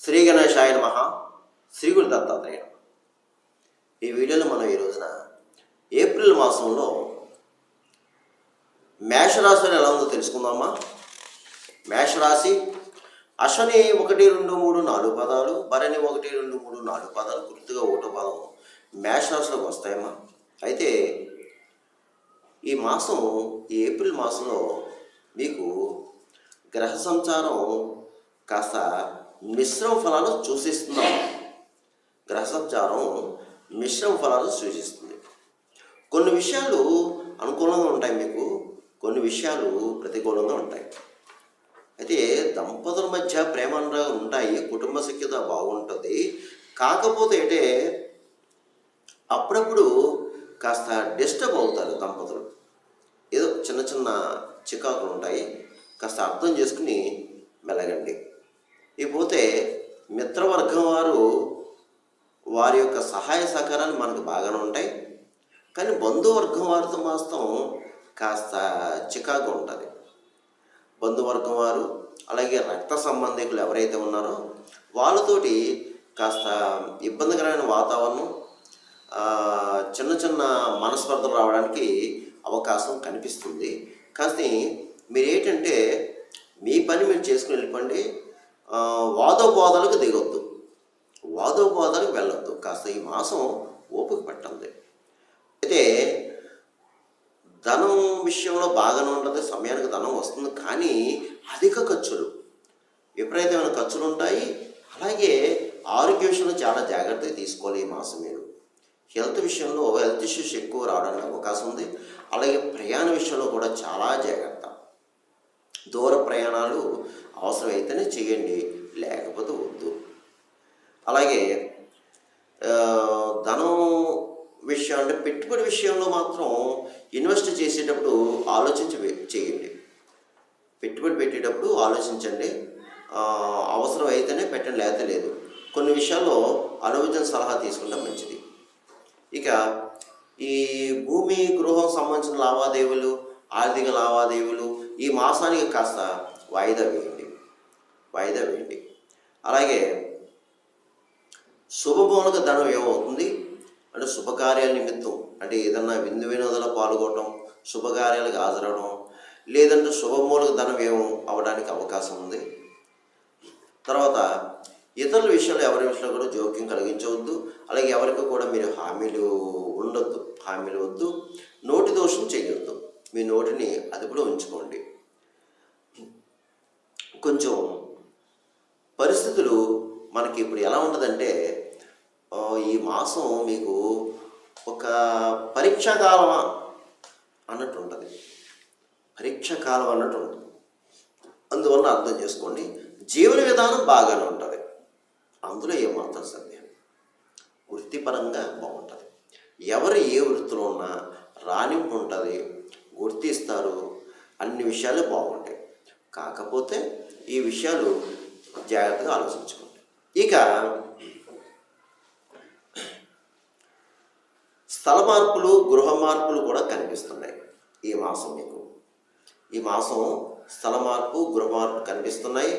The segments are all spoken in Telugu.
శ్రీ గణేశాయ నమః. శ్రీ గురు దత్తాత్రేయ. ఈ వీడియోలో మనం ఈ రోజున ఏప్రిల్ మాసంలో మేషరాశి ఎలా ఉందో తెలుసుకుందామా. మేషరాశి అశ్వని 1, 2, 3, 4 పదాలు, భరణి 1, 2, 3, 4 పదాలు, గుర్తుగా ఒకటో పదం మేషరాశిలోకి వస్తాయమ్మా. అయితే ఈ మాసం, ఈ ఏప్రిల్ మాసంలో మీకు గ్రహ సంచారం కాస్త మిశ్రమ ఫలాలు సూచిస్తున్నాం. గ్రహ సంచారం మిశ్రమ ఫలాలు సూచిస్తుంది. కొన్ని విషయాలు అనుకూలంగా ఉంటాయి మీకు, కొన్ని విషయాలు ప్రతికూలంగా ఉంటాయి. అయితే దంపతుల మధ్య ప్రేమగా ఉంటాయి, కుటుంబ సఖ్యత బాగుంటుంది. కాకపోతే అంటే అప్పుడప్పుడు కాస్త డిస్టర్బ్ అవుతారు దంపతులు. ఏదో చిన్న చిన్న చికాకులు ఉంటాయి, కాస్త అర్థం చేసుకుని మెలగండి. ఇకపోతే మిత్రవర్గం వారి యొక్క సహాయ సహకారాలు మనకు బాగానే ఉంటాయి. కానీ బంధువర్గం వారితో మాత్రం కాస్త చికాకు ఉంటుంది. బంధువర్గం వారు, అలాగే రక్త సంబంధికులు ఎవరైతే ఉన్నారో వాళ్ళతోటి కాస్త ఇబ్బందికరమైన వాతావరణం, చిన్న చిన్న మనస్పర్ధలు రావడానికి అవకాశం కనిపిస్తుంది. కానీ మీరు ఏంటంటే మీ పని మీరు చేసుకుని వెళ్ళిపోండి. వాదోపవాదాలకు దిగొద్దు, వాదోపవాదాలకు వెళ్ళొద్దు. కాస్త ఈ మాసం ఓపిక పట్టండి. అయితే ధనం విషయంలో బాగానే ఉంటుంది, సమయానికి ధనం వస్తుంది. కానీ అధిక ఖర్చులు, విపరీతమైన ఖర్చులు ఉంటాయి. అలాగే ఆరోగ్య విషయంలో చాలా జాగ్రత్తగా తీసుకోవాలి ఈ మాసం. మీరు హెల్త్ విషయంలో హెల్త్ ఇష్యూస్ ఎక్కువ రావడానికి అవకాశం ఉంది. అలాగే ప్రయాణ విషయంలో కూడా చాలా జాగ్రత్త. దూర ప్రయాణాలు అవసరమైతేనే చేయండి, లేకపోతే వద్దు. అలాగే ధనం విషయం అంటే పెట్టుబడి విషయంలో మాత్రం ఇన్వెస్ట్ చేసేటప్పుడు ఆలోచించి చేయండి. పెట్టుబడి పెట్టేటప్పుడు ఆలోచించండి. అవసరం అయితేనే పెట్టండి, లేకపోతే లేదు. కొన్ని విషయాల్లో అనుభవం సలహా తీసుకుంటే మంచిది. ఇక ఈ భూమి గృహం సంబంధించిన లావాదేవీలు, ఆర్థిక లావాదేవీలు ఈ మాసానికి కాస్త వాయిదా వేయండి. అలాగే శుభమూలక ధనం ఏమవుతుంది అంటే శుభకార్యాల నిమిత్తం, అంటే ఏదన్నా విందు వినోదాలు పాల్గొనడం, శుభకార్యాలకు హాజరవడం, లేదంటే శుభమూలక ధనం ఏమో అవడానికి అవకాశం ఉంది. తర్వాత ఇతరుల విషయంలో ఎవరి విషయంలో కూడా జోక్యం కలిగించవద్దు. అలాగే ఎవరికి కూడా మీరు హామీలు వద్దు. నోటి దోషం చేయొద్దు. మీ నోటిని అదుపులో ఉంచుకోండి. కొంచెం పరిస్థితులు మనకి ఇప్పుడు ఎలా ఉంటుందంటే, ఈ మాసం మీకు ఒక పరీక్షాకాలం అన్నట్టు ఉంటుంది. అందువల్ల అర్థం చేసుకోండి. జీవన విధానం బాగానే ఉంటుంది, అందులో ఏమాత్రం సందేహం. వృత్తిపరంగా బాగుంటుంది. ఎవరు ఏ వృత్తిలో ఉన్నా రాణింపు ఉంటుంది, గుర్తిస్తారు. అన్ని విషయాలు బాగుంటాయి. కాకపోతే ఈ విషయాలు జాగ్రత్తగా ఆలోచించుకోండి. ఇక స్థల మార్పులు, గృహ మార్పులు కూడా కనిపిస్తున్నాయి ఈ మాసం. మీకు ఈ మాసం స్థల మార్పు, గృహ మార్పు కనిపిస్తున్నాయి.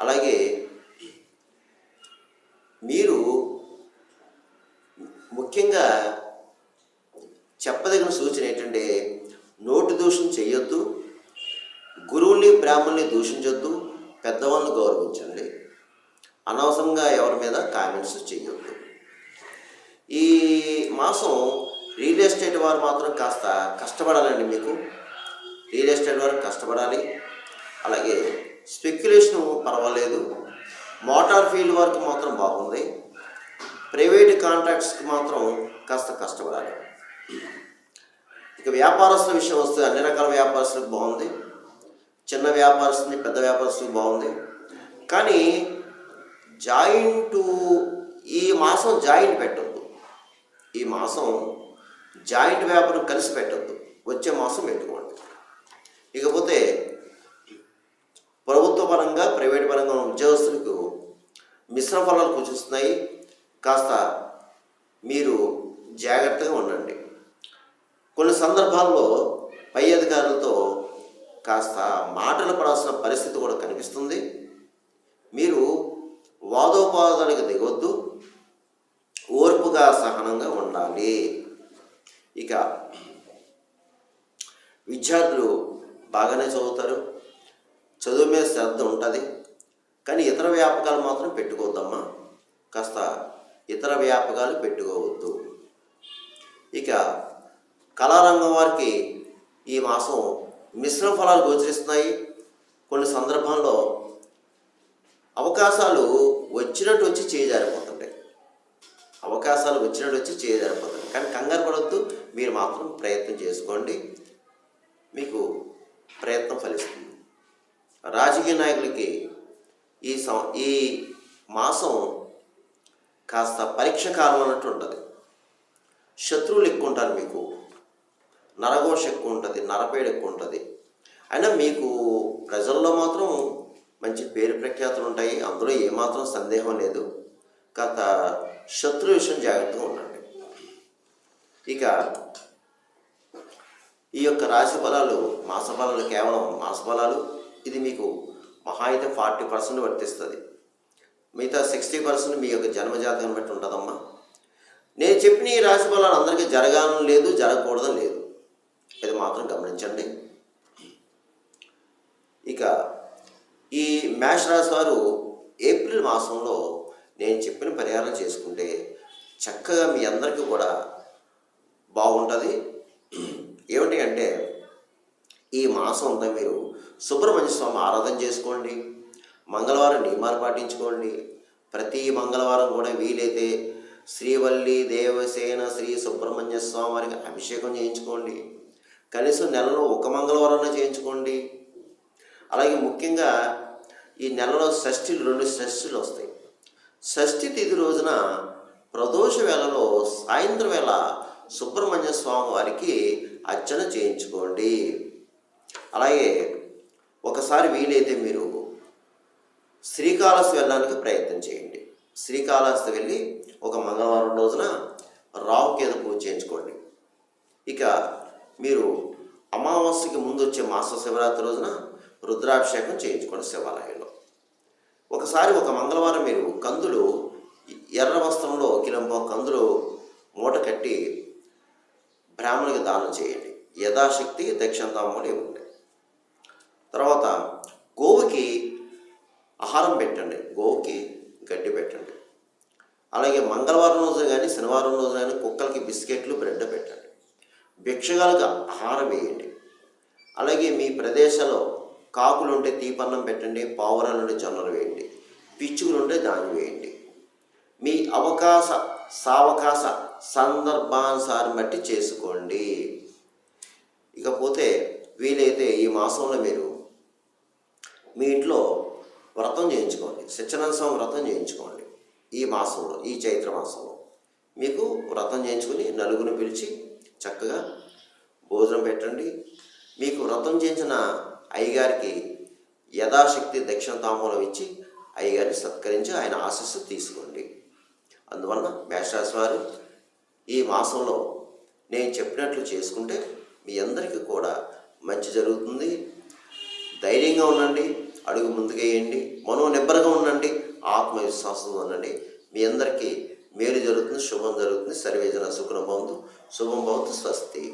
అలాగే మీరు ముఖ్యంగా చెప్పదగిన సూచన ఏంటంటే నోటి దూషణ చేయొద్దు, గురువుల్ని బ్రాహ్మణుల్ని దూషించొద్దు, పెద్దవాళ్ళని గౌరవించండి. అనవసరంగా ఎవరి మీద కామెంట్స్ చేయొద్దు. ఈ మాసం రియల్ ఎస్టేట్ వారు మాత్రం కాస్త కష్టపడాలండి. మీకు రియల్ ఎస్టేట్ వారు కష్టపడాలి. అలాగే స్పెక్యులేషన్ పర్వాలేదు. మోటార్ ఫీల్డ్ వరకు మాత్రం బాగుంది. ప్రైవేట్ కాంట్రాక్ట్స్కి మాత్రం కాస్త కష్టపడాలి. ఇక వ్యాపారస్తుల విషయం వస్తే అన్ని రకాల వ్యాపారస్తులకు బాగుంది. చిన్న వ్యాపారస్తుని, పెద్ద వ్యాపారస్తులకు బాగుంది. కానీ ఈ మాసం జాయింట్ పెట్టద్దు. ఈ మాసం జాయింట్ వ్యాపారం కలిసి పెట్టద్దు. వచ్చే మాసం పెట్టుకోండి. ఇకపోతే ప్రభుత్వ పరంగా, ప్రైవేట్ పరంగా ఉన్న ఉద్యోగస్తులకు మిశ్రమ ఫలాలు సూచిస్తున్నాయి. కాస్త మీరు జాగ్రత్తగా ఉండండి. కొన్ని సందర్భాల్లో పై అధికారులతో కాస్త మాటలు పడాల్సిన పరిస్థితి కూడా కనిపిస్తుంది. మీరు వాదో వాదోపాదాలకు దిగొద్దు, ఓర్పుగా సహనంగా ఉండాలి. ఇక విద్యార్థులు బాగానే చదువుతారు, చదువు మీద శ్రద్ధ ఉంటుంది, కానీ ఇతర వ్యాపకాలు మాత్రం పెట్టుకోవద్దమ్మా. కాస్త ఇతర వ్యాపకాలు పెట్టుకోవద్దు. ఇక కళారంగం వారికి ఈ మాసం మిశ్రమ ఫలాలు గోచరిస్తున్నాయి. కొన్ని సందర్భాల్లో అవకాశాలు వచ్చినట్టు వచ్చి చేజారిపోతుంటాయి. కానీ కంగారు పడవద్దు, మీరు మాత్రం ప్రయత్నం చేసుకోండి, మీకు ప్రయత్నం ఫలిస్తుంది. రాజకీయ నాయకులకి ఈ మాసం కాస్త పరీక్ష కాలం అన్నట్టు ఉంటుంది. శత్రువులు ఎక్కువ ఉంటారు, మీకు నరఘోష ఎక్కువ ఉంటుంది, నరపేడు ఎక్కువ ఉంటుంది. అయినా మీకు ప్రజల్లో మాత్రం మంచి పేరు ప్రఖ్యాతులు ఉంటాయి, అందులో ఏమాత్రం సందేహం లేదు. కాస్త శత్రు విషయం జాగ్రత్తగా ఉండండి. ఇక ఈ యొక్క రాశి ఫలాలు, మాస ఫలాలు, కేవలం మాస ఫలాలు, ఇది మీకు మహా అయితే 40% వర్తిస్తుంది. మిగతా 60% మీ యొక్క జన్మజాతకం బట్టి ఉంటుందమ్మా. నేను చెప్పిన ఈ రాశి ఫలాలు అందరికీ జరగాలని లేదు, జరగకూడదని లేదు, ఇది మాత్రం గమనించండి. ఇక ఈ మేష రాశి వారు ఏప్రిల్ మాసంలో నేను చెప్పిన పరిహారం చేసుకుంటే చక్కగా మీ అందరికీ కూడా బాగుంటుంది. ఏమిటి అంటే, ఈ మాసం అంతా మీరు సుబ్రహ్మణ్య స్వామి ఆరాధన చేసుకోండి, మంగళవారం నియమాలు పాటించుకోండి. ప్రతి మంగళవారం కూడా వీలైతే శ్రీవల్లి దేవసేన శ్రీ సుబ్రహ్మణ్య స్వామి వారికి అభిషేకం చేయించుకోండి. కనీసం నెలలో ఒక మంగళవారం చేయించుకోండి. అలాగే ముఖ్యంగా ఈ నెలలో 2 షష్ఠులు వస్తాయి. షష్ఠి తిథి రోజున ప్రదోష వేళలో సాయంత్రం వేళ సుబ్రహ్మణ్య స్వామి వారికి అర్చన చేయించుకోండి. అలాగే ఒకసారి వీలైతే మీరు శ్రీకాళహస్తి వెళ్ళడానికి ప్రయత్నం చేయండి. శ్రీకాళహస్తి వెళ్ళి ఒక మంగళవారం రోజున రాహుకేతు పూజ చేయించుకోండి. ఇక మీరు అమావాస్యకి ముందు వచ్చే మాస శివరాత్రి రోజున రుద్రాభిషేకం చేయించుకోండి శివాలయంలో. ఒకసారి ఒక మంగళవారం మీరు కందులు, ఎర్ర వస్త్రంలో కిలంపో కందులు మూట కట్టి బ్రాహ్మణునికి దానం చేయండి. యథాశక్తి దక్షిణతాంబూలం ఇవ్వండి. తర్వాత గోవుకి ఆహారం పెట్టండి, గోవుకి గడ్డి పెట్టండి. అలాగే మంగళవారం రోజు కానీ శనివారం రోజు కానీ కుక్కలకి బిస్కెట్లు, బ్రెడ్ పెట్టండి. భిక్షగాలకు ఆహారం వేయండి. అలాగే మీ ప్రదేశంలో కాకులు ఉంటే తీపన్నం పెట్టండి, పావురాలు ఉంటే జొన్నలు వేయండి, పిచ్చుకులు ఉంటే ధాన్యం వేయండి. మీ సావకాశ సందర్భానుసారం బట్టి చేసుకోండి. ఇకపోతే వీలైతే ఈ మాసంలో మీరు మీ ఇంట్లో వ్రతం చేయించుకోండి, సత్యనారాయణ స్వామి వ్రతం చేయించుకోండి. ఈ మాసంలో, ఈ చైత్ర మాసంలో మీకు వ్రతం చేయించుకుని నలుగురిని పిలిచి చక్కగా భోజనం పెట్టండి. మీకు వ్రతం చేయించిన అయ్యగారికి యథాశక్తి దక్షిణ తాంబూలం ఇచ్చి అయ్యగారిని సత్కరించి ఆయన ఆశీస్సు తీసుకోండి. అందువలన మేషరాశి వారు ఈ మాసంలో నేను చెప్పినట్లు చేసుకుంటే మీ అందరికీ కూడా మంచి జరుగుతుంది. ధైర్యంగా ఉండండి, అడుగు ముందుకేయండి, మనోనిబ్బరంగా ఉండండి, ఆత్మవిశ్వాసంగా ఉండండి. మీ అందరికీ మేలు జరుగుతుంది, శుభం జరుగుతుంది. సర్వేజన సుఖినో భవంతు. శుభం భవతు. స్వస్తి.